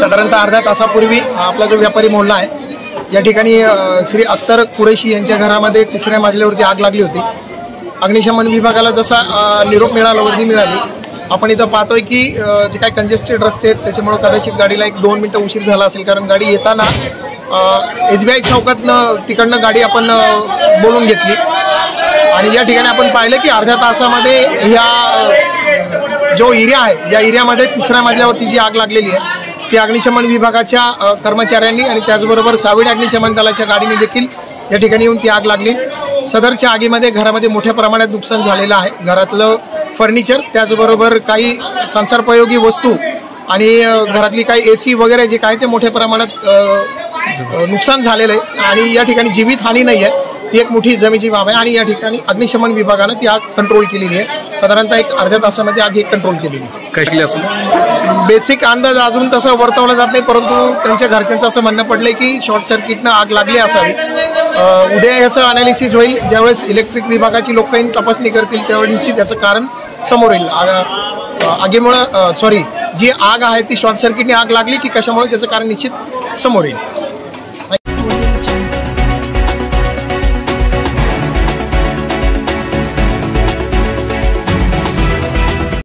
साधारणतः अर्ध्या तासापूर्वी आपला जो व्यापारी मोहल्ला आहे या ठिकाणी श्री अख्तर कुरेशी यांच्या घरामध्ये 3ऱ्या मजल्यावरती आग लागली होती। अग्निशमन विभागाला जसा निरोप मिळाला, वर्दी मिळाली, आपण इथं पाहतोय की जे काही कंजेस्टेड रस्ते आहेत त्याच्यामुळे कदाचित गाडीला 1-2 मिनिटं उशीर झाला असेल, कारण गाडी येताना SBI चौकातनं तिकडनं गाडी आपण बोलून घेतली आणि या ठिकाणी आपण पाहिलं की अर्ध्या तासामध्ये ह्या जो एरिया आहे या एरियामध्ये 3ऱ्या मजल्यावरती जी आग लागलेली आहे ती अग्निशमन विभागाच्या कर्मचाऱ्यांनी आणि त्याचबरोबर सावड अग्निशमन दलाच्या गाडीने देखील या ठिकाणी येऊन ती आग लागली। सदरच्या आगीमध्ये घरामध्ये मोठ्या प्रमाणात नुकसान झालेलं आहे। घरातलं फर्निचर, त्याचबरोबर काही संसारोपयोगी वस्तू आणि घरातली काही AC वगैरे जे काय ते मोठ्या प्रमाणात नुकसान झालेलं आहे आणि या ठिकाणी जीवितहानी नाही आहे, ती एक मोठी जमेची बाब आहे आणि या ठिकाणी अग्निशमन विभागानं ती आग कंट्रोल केलेली आहे। साधारणतः एक अर्ध्या तासामध्ये आग कंट्रोल केलेली आहे। बेसिक अंदाज अजून तसं वर्तवला जात नाही, परंतु त्यांच्या घरच्यांचं असं म्हणणं पडलंय की शॉर्ट सर्किटनं आग लागली असावी। उद्या याचं अनालिसिस होईल, ज्यावेळेस इलेक्ट्रिक विभागाची लोक काही तपासणी करतील त्यावेळेस निश्चित याचं कारण समोर येईल। आगीमुळं जी आग आहे ती शॉर्ट सर्किटने आग लागली की कशामुळे त्याचं कारण निश्चित समोर येईल।